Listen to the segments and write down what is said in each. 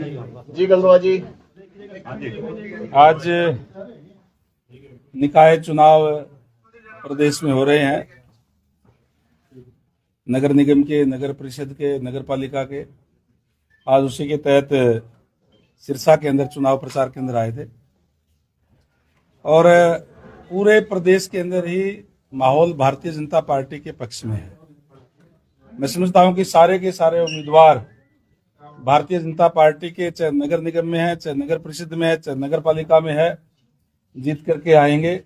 जी गलदवा जी, आज निकाय चुनाव प्रदेश में हो रहे हैं। नगर निगम के, नगर परिषद के, नगर पालिका के। आज उसी के तहत सिरसा के अंदर चुनाव प्रचार केंद्र आए थे और पूरे प्रदेश के अंदर ही माहौल भारतीय जनता पार्टी के पक्ष में है। मैं समझता हूं कि सारे के सारे उम्मीदवार भारतीय जनता पार्टी के, चाहे नगर निगम में है, चाहे नगर परिषद में है, चाहे नगर पालिका में है, जीत करके आएंगे।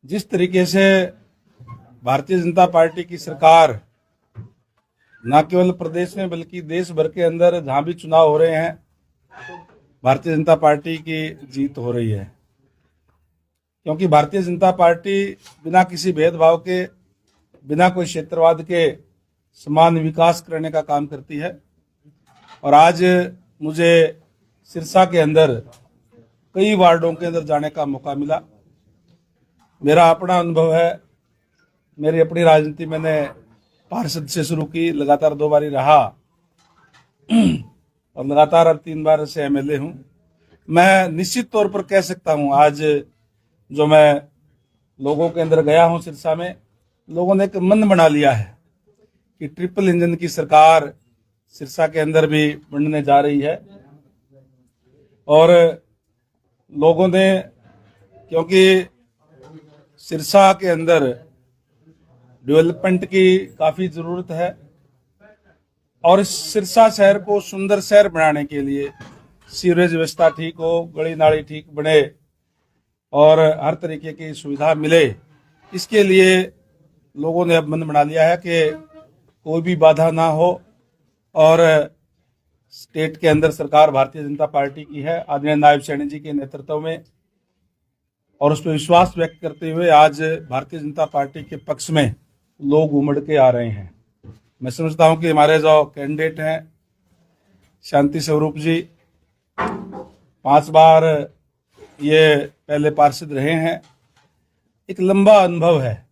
जिस तरीके से भारतीय जनता पार्टी की सरकार न केवल प्रदेश में बल्कि देश भर के अंदर जहां भी चुनाव हो रहे हैं, भारतीय जनता पार्टी की जीत हो रही है। क्योंकि भारतीय जनता पार्टी बिना किसी भेदभाव के, बिना कोई क्षेत्रवाद के समान विकास करने का काम करती है। और आज मुझे सिरसा के अंदर कई वार्डों के अंदर जाने का मौका मिला। मेरा अपना अनुभव है, मेरी अपनी राजनीति मैंने पार्षद से शुरू की, लगातार 2 बारी रहा और लगातार अब 3 बार से एमएलए हूं। मैं निश्चित तौर पर कह सकता हूं, आज जो मैं लोगों के अंदर गया हूं सिरसा में, लोगों ने एक मन बना लिया है कि ट्रिपल इंजन की सरकार सिरसा के अंदर भी बनने जा रही है। और लोगों ने, क्योंकि सिरसा के अंदर डेवलपमेंट की काफी जरूरत है और इस सिरसा शहर को सुंदर शहर बनाने के लिए सीवरेज व्यवस्था ठीक हो, गली नाली ठीक बने और हर तरीके की सुविधा मिले, इसके लिए लोगों ने अब मन बना लिया है कि कोई भी बाधा ना हो। और स्टेट के अंदर सरकार भारतीय जनता पार्टी की है, आदरणीय नायब सैनी जी के नेतृत्व में, और उस पर विश्वास व्यक्त करते हुए आज भारतीय जनता पार्टी के पक्ष में लोग उमड़ के आ रहे हैं। मैं समझता हूं कि हमारे जो कैंडिडेट हैं शांति स्वरूप जी, 5 बार ये पहले पार्षद रहे हैं, एक लंबा अनुभव है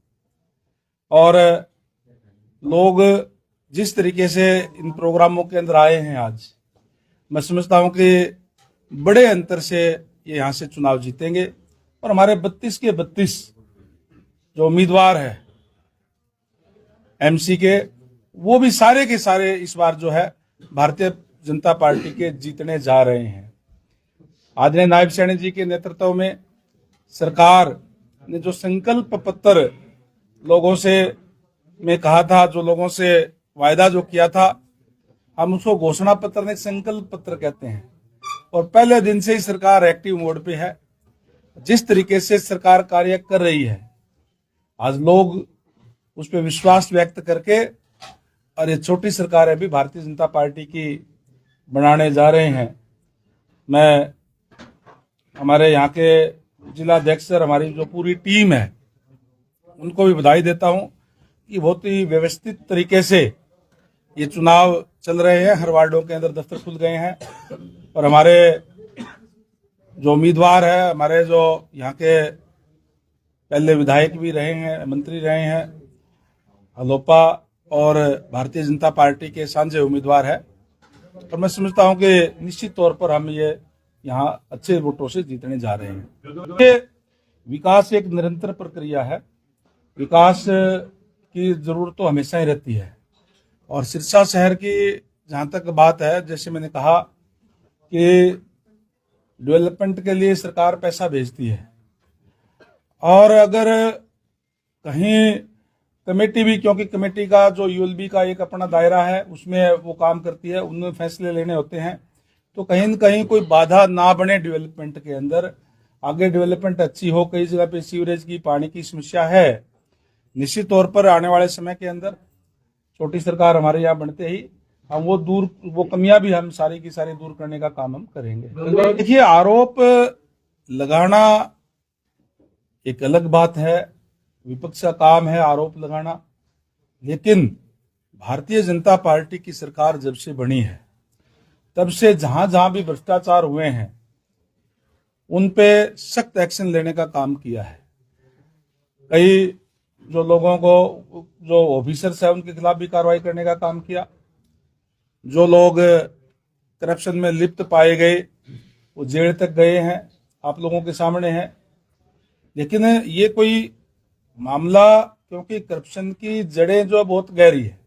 और लोग जिस तरीके से इन प्रोग्रामों के अंदर आए हैं, आज मैं समझता हूं कि बड़े अंतर से ये यहाँ से चुनाव जीतेंगे। और हमारे 32 के 32 जो उम्मीदवार हैं एमसी के, वो भी सारे के सारे इस बार जो है भारतीय जनता पार्टी के जीतने जा रहे हैं। आदरणीय नायब सैनी जी के नेतृत्व में सरकार ने जो संकल्प पत्र लोगों से में कहा था, जो लोगों से वायदा जो किया था, हम उसको घोषणा पत्र नहीं संकल्प पत्र कहते हैं। और पहले दिन से ही सरकार एक्टिव मोड पे है। जिस तरीके से सरकार कार्य कर रही है, आज लोग उस पर विश्वास व्यक्त करके, और ये छोटी सरकार है भी भारतीय जनता पार्टी की बनाने जा रहे हैं। मैं हमारे यहाँ के जिला अध्यक्ष और हमारी जो पूरी टीम है उनको भी बधाई देता हूं कि बहुत ही व्यवस्थित तरीके से ये चुनाव चल रहे हैं। हर वार्डों के अंदर दफ्तर खुल गए हैं और हमारे जो उम्मीदवार है, हमारे जो यहाँ के पहले विधायक भी रहे हैं, मंत्री रहे हैं, अलोपा और भारतीय जनता पार्टी के साझे उम्मीदवार है। और मैं समझता हूं कि निश्चित तौर पर हम ये यहाँ अच्छे वोटों से जीतने जा रहे हैं। ये विकास एक निरंतर प्रक्रिया है, विकास की जरूरत तो हमेशा ही रहती है। और सिरसा शहर की जहाँ तक बात है, जैसे मैंने कहा कि डेवलपमेंट के लिए सरकार पैसा भेजती है और अगर कहीं कमेटी भी, क्योंकि कमेटी का जो यूएलबी का एक अपना दायरा है, उसमें वो काम करती है, उनमें फैसले लेने होते हैं, तो कहीं न कहीं कोई बाधा ना बने डेवलपमेंट के अंदर, आगे डेवलपमेंट अच्छी हो। कई जगह पे सीवरेज की, पानी की समस्या है। निश्चित तौर पर आने वाले समय के अंदर छोटी सरकार हमारे यहाँ बनते ही हम वो कमियां भी हम सारी की सारी दूर करने का काम हम करेंगे। देखिए, आरोप लगाना एक अलग बात है, विपक्ष का काम है आरोप लगाना, लेकिन भारतीय जनता पार्टी की सरकार जब से बनी है तब से जहां जहां भी भ्रष्टाचार हुए हैं उन पे सख्त एक्शन लेने का काम किया है। कई जो लोगों को, जो ऑफिसर्स है, उनके खिलाफ भी कार्रवाई करने का काम किया। जो लोग करप्शन में लिप्त पाए गए वो जेल तक गए हैं, आप लोगों के सामने है। लेकिन ये कोई मामला, क्योंकि करप्शन की जड़ें जो है बहुत गहरी है,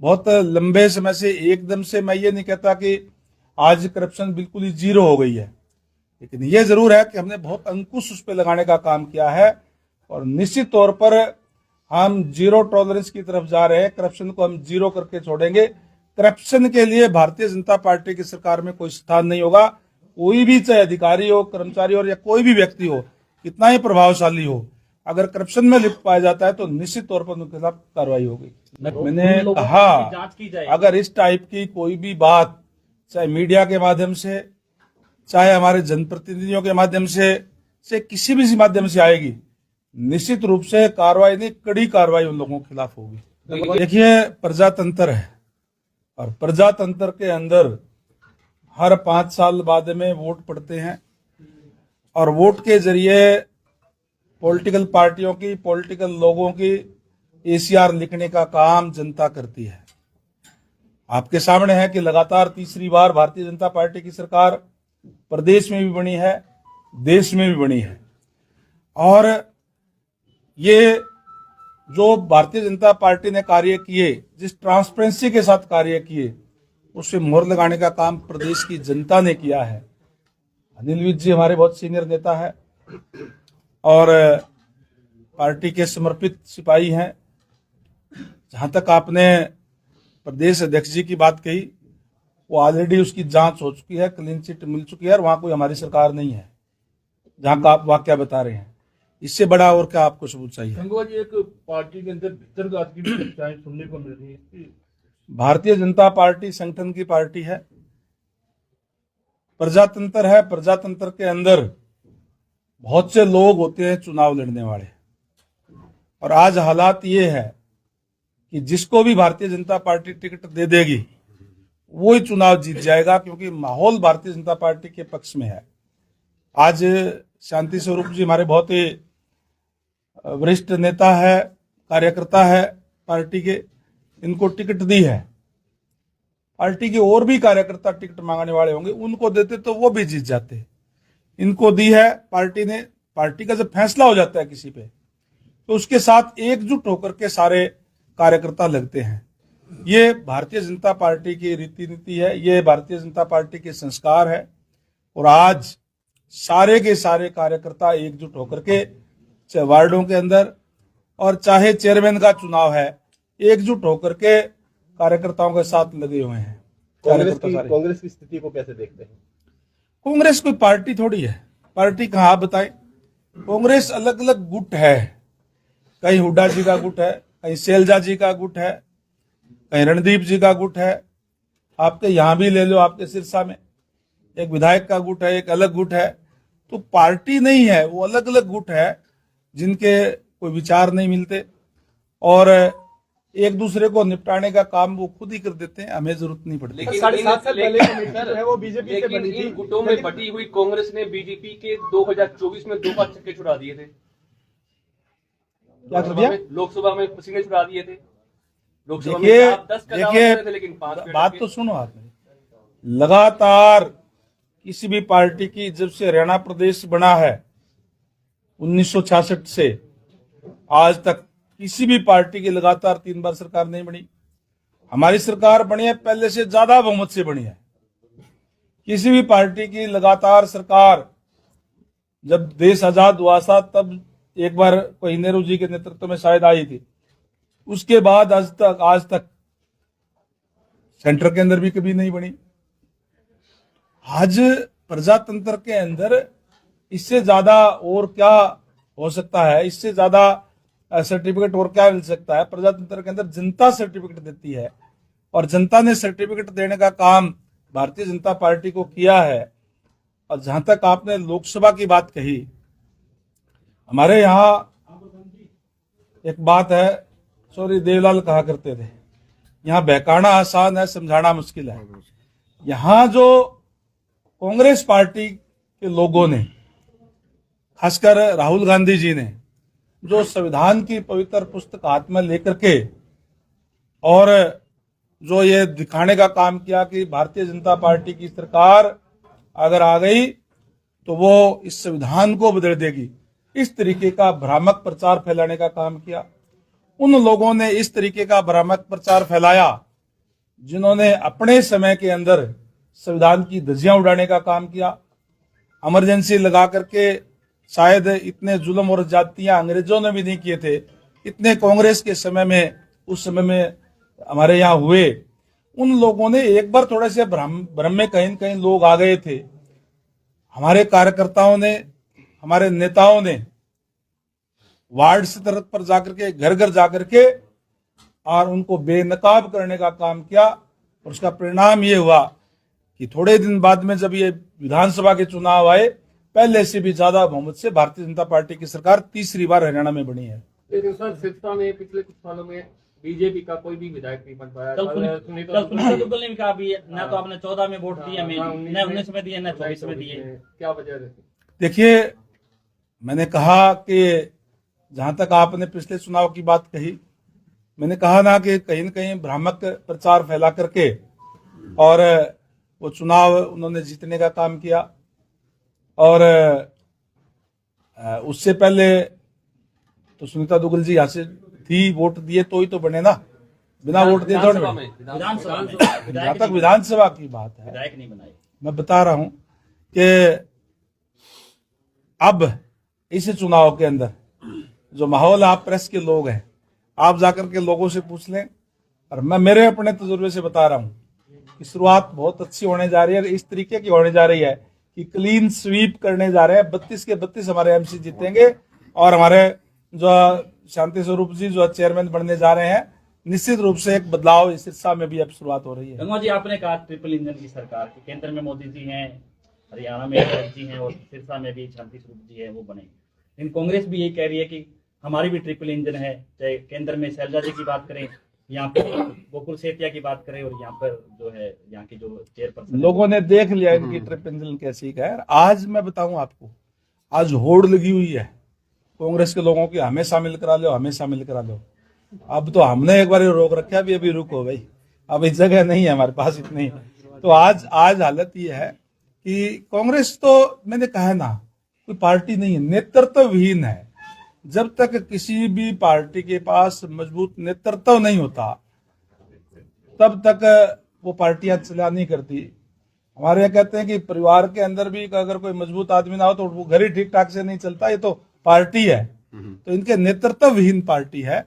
बहुत लंबे समय से, एकदम से मैं ये नहीं कहता कि आज करप्शन बिल्कुल ही जीरो हो गई है, लेकिन ये जरूर है कि हमने बहुत अंकुश उस पर लगाने का काम किया है और निश्चित तौर पर हम जीरो टॉलरेंस की तरफ जा रहे हैं। करप्शन को हम जीरो करके छोड़ेंगे। करप्शन के लिए भारतीय जनता पार्टी की सरकार में कोई स्थान नहीं होगा। कोई भी, चाहे अधिकारी हो, कर्मचारी हो या कोई भी व्यक्ति हो, कितना ही प्रभावशाली हो, अगर करप्शन में लिप्त पाया जाता है तो निश्चित तौर पर उनके खिलाफ कार्रवाई होगी। मैंने कहा अगर इस टाइप की कोई भी बात, चाहे मीडिया के माध्यम से, चाहे हमारे जनप्रतिनिधियों के माध्यम से किसी भी माध्यम से आएगी, निश्चित रूप से कार्रवाई नहीं, कड़ी कार्रवाई उन लोगों के खिलाफ होगी। देखिए, प्रजातंत्र है और प्रजातंत्र के अंदर हर 5 साल बाद में वोट पड़ते हैं और वोट के जरिए पॉलिटिकल पार्टियों की, पॉलिटिकल लोगों की एसीआर लिखने का काम जनता करती है। आपके सामने है कि लगातार तीसरी बार भारतीय जनता पार्टी की सरकार प्रदेश में भी बनी है, देश में भी बनी है और ये जो भारतीय जनता पार्टी ने कार्य किए, जिस ट्रांसपेरेंसी के साथ कार्य किए, उससे मोहर लगाने का काम प्रदेश की जनता ने किया है। अनिल विज जी हमारे बहुत सीनियर नेता है और पार्टी के समर्पित सिपाही हैं। जहां तक आपने प्रदेश अध्यक्ष जी की बात कही, वो ऑलरेडी उसकी जांच हो चुकी है, क्लीन चिट मिल चुकी है और वहां कोई हमारी सरकार नहीं है जहां का आप वाकया बता रहे हैं। इससे बड़ा और क्या आपको सबूत चाहिए? एक पार्टी के अंदर भीतरघात की भी चर्चाएं सुनने को मिल रही है। भारतीय जनता पार्टी संगठन की पार्टी है, प्रजातंत्र है। प्रजातंत्र के अंदर बहुत से लोग होते हैं चुनाव लड़ने वाले, और आज हालात ये है कि जिसको भी भारतीय जनता पार्टी टिकट दे देगी वो ही चुनाव जीत जाएगा, क्योंकि माहौल भारतीय जनता पार्टी के पक्ष में है। आज शांति स्वरूप जी हमारे बहुत ही वरिष्ठ नेता है, कार्यकर्ता है पार्टी के, इनको टिकट दी है। पार्टी के और भी कार्यकर्ता टिकट मांगने वाले होंगे, उनको देते तो वो भी जीत जाते। इनको दी है पार्टी ने। पार्टी का जब फैसला हो जाता है किसी पे तो उसके साथ एकजुट होकर के सारे कार्यकर्ता लगते हैं। ये भारतीय जनता पार्टी की रीति नीति है, ये भारतीय जनता पार्टी के संस्कार है और आज सारे के सारे कार्यकर्ता एकजुट होकर के, चाहे वार्डों के अंदर और चाहे चेयरमैन का चुनाव है, एकजुट होकर के कार्यकर्ताओं के साथ लगे हुए हैं। कांग्रेस की स्थिति को कैसे देखते हैं? कांग्रेस कोई पार्टी थोड़ी है। पार्टी कहाँ आप बताएं? कांग्रेस अलग अलग गुट है। कहीं हुड्डा जी का गुट है, कहीं शैलजा जी का गुट है, कहीं रणदीप जी का गुट है। आपके यहां भी ले लो, आपके सिरसा में एक विधायक का गुट है, एक अलग गुट है। तो पार्टी नहीं है, वो अलग अलग गुट है जिनके कोई विचार नहीं मिलते और एक दूसरे को निपटाने का काम वो खुद ही कर देते हैं, हमें जरूरत नहीं पड़ती। लेकिन 7.5 साल पहले कमेटी जो है वो बीजेपी से बनी थी। गुटों में बटी हुई कांग्रेस ने बीजेपी के 2024 में 2 बार छक्के छुड़ा दिए थे। क्या कर दिया? लोकसभा में पसीने छुड़ा दिए थे। लोकसभा में देखिए आप 10 का दावा कर रहे थे, लेकिन 5 बात तो सुनो आपने। लगातार किसी भी पार्टी की, जब से हरियाणा प्रदेश बना है 1966 से आज तक, किसी भी पार्टी की लगातार 3 बार सरकार नहीं बनी। हमारी सरकार बनी है, पहले से ज्यादा बहुमत से बनी है। किसी भी पार्टी की लगातार सरकार, जब देश आजाद हुआ था तब एक बार कोई नेहरू जी के नेतृत्व में शायद आई थी, उसके बाद आज तक सेंटर के अंदर भी कभी नहीं बनी। आज प्रजातंत्र के अंदर इससे ज्यादा और क्या हो सकता है? इससे ज्यादा सर्टिफिकेट और क्या मिल सकता है? प्रजातंत्र के अंदर जनता सर्टिफिकेट देती है और जनता ने सर्टिफिकेट देने का काम भारतीय जनता पार्टी को किया है। और जहां तक आपने लोकसभा की बात कही, हमारे यहाँ एक बात है, सॉरी देवलाल कहा करते थे, यहाँ बहकाना आसान है, समझाना मुश्किल है। यहाँ जो कांग्रेस पार्टी के लोगों ने, खासकर राहुल गांधी जी ने, जो संविधान की पवित्र पुस्तक हाथ में लेकर के और जो ये दिखाने का काम किया कि भारतीय जनता पार्टी की सरकार अगर आ गई तो वो इस संविधान को बदल देगी, इस तरीके का भ्रामक प्रचार फैलाने का काम किया। उन लोगों ने इस तरीके का भ्रामक प्रचार फैलाया जिन्होंने अपने समय के अंदर संविधान की धज्जियां उड़ाने का काम किया। इमरजेंसी लगा करके शायद इतने जुल्म और जातियां अंग्रेजों ने भी नहीं किए थे, इतने कांग्रेस के समय में, उस समय में हमारे यहाँ हुए। उन लोगों ने एक बार थोड़े से भ्रम में कहीं न कहीं लोग आ गए थे। हमारे कार्यकर्ताओं ने, हमारे नेताओं ने वार्ड स्तर पर जाकर के, घर घर जाकर के और उनको बेनकाब करने का काम किया। और उसका परिणाम ये हुआ कि थोड़े दिन बाद में जब ये विधानसभा के चुनाव आए, पहले से भी ज्यादा बहुमत से भारतीय जनता पार्टी की सरकार तीसरी बार हरियाणा में बनी है। लेकिन सर सिरसा में पिछले कुछ सालों में बीजेपी का कोई भी विधायक नहीं बन पाया। सुनीता दुग्गल ने भी कहा भी ना तो आपने 14 में वोट दिए, हमें न 19 में दिए, न 24 में दिए। क्या वजह रहती? देखिए, मैंने कहा कि जहां तक आपने पिछले चुनाव की बात कही, मैंने कहा ना कि कहीं न कहीं भ्रामक प्रचार फैला करके और वो चुनाव उन्होंने जीतने का काम किया। और उससे पहले तो सुनीता दुग्गल जी यहाँ से थी, वोट दिए तो ही तो बने ना, बिना वोट दिए थोड़े बने। विधानसभा में जहां तक विधानसभा की बात है, विधायक नहीं बनाए। मैं बता रहा हूं कि अब इस चुनाव के अंदर जो माहौल, आप प्रेस के लोग हैं, आप जाकर के लोगों से पूछ लें, और मैं मेरे अपने तजुर्बे से बता रहा हूं कि शुरुआत बहुत अच्छी होने जा रही है। इस तरीके की होने जा रही है कि क्लीन स्वीप करने जा रहे हैं। 32 के 32 हमारे एमसी जीतेंगे और हमारे जो शांति स्वरूप जी जो चेयरमैन बनने जा रहे हैं, निश्चित रूप से एक बदलाव इस सिरसा में भी अब शुरुआत हो रही है। गंगा जी, आपने कहा ट्रिपल इंजन की सरकार की, केंद्र में मोदी जी हैं, हरियाणा में अटल जी हैं और सिरसा में भी शांति स्वरूप जी है, वो बने। लेकिन कांग्रेस भी यही कह रही है कि हमारी भी ट्रिपल इंजन है, चाहे केंद्र में शैलजा जी की बात करें, यहाँ पर गोकुल सेतिया की बात करें, और यहाँ पर जो है यहाँ की जो चेयरपर्सन, लोगों ने देख लिया इनकी ट्रिपल इंजन कैसी है। आज मैं बताऊं आपको, आज होड़ लगी हुई है कांग्रेस के लोगों की, हमें शामिल करा लो, हमें शामिल करा लो। अब तो हमने एक बार रोक रखा, अभी रुको भाई, अब इस जगह नहीं है हमारे पास इतनी। तो आज हालत ये है कि कांग्रेस, तो मैंने कहा ना, कोई पार्टी नहीं है, नेतृत्व विहीन है। जब तक किसी भी पार्टी के पास मजबूत नेतृत्व नहीं होता, तब तक वो पार्टियां चला नहीं करती। हमारे यहाँ कहते हैं कि परिवार के अंदर भी अगर कोई मजबूत आदमी ना हो तो वो घर ही ठीक ठाक से नहीं चलता। ये तो पार्टी है, तो इनके नेतृत्व विहीन पार्टी है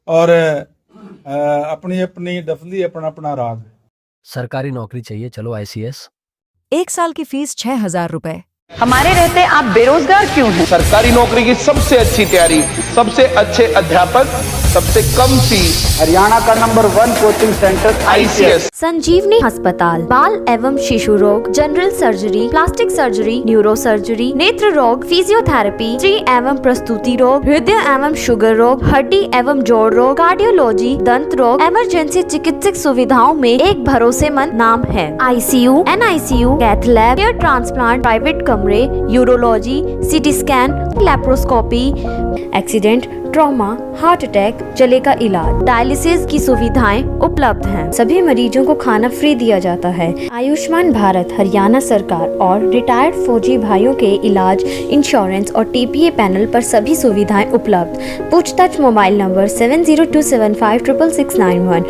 और अपनी अपनी डफली, अपना अपना राग। सरकारी नौकरी चाहिए, चलो ICS। 1 साल की फीस 6,000 रुपए। हमारे रहते आप बेरोजगार क्यों हैं? सरकारी नौकरी की सबसे अच्छी तैयारी, सबसे अच्छे अध्यापक, सबसे कम फीस, हरियाणा का नंबर 1 कोचिंग सेंटर ICS। संजीवनी अस्पताल, बाल एवं शिशु रोग, general surgery, plastic surgery, neuro surgery, नेत्र रोग, फिजियोथेरेपी, स्त्री एवं प्रस्तुति रोग, हृदय एवं शुगर रोग, हड्डी एवं जोड़ रोग, कार्डियोलॉजी, दंत रोग, इमरजेंसी चिकित्सक सुविधाओं में एक भरोसेमंद नाम है। ICU, NICU, cath lab, hair transplant, private कमरे, urology, CT scan, laparoscopy, accident, trauma, heart attack, जले का इलाज, डायलिसिस की सुविधाएं उपलब्ध हैं। सभी मरीजों को खाना फ्री दिया जाता है। आयुष्मान भारत हरियाणा सरकार और रिटायर्ड फौजी भाइयों के इलाज, इंश्योरेंस और TPA पैनल पर सभी सुविधाएं उपलब्ध। पूछताछ मोबाइल नंबर 7027566691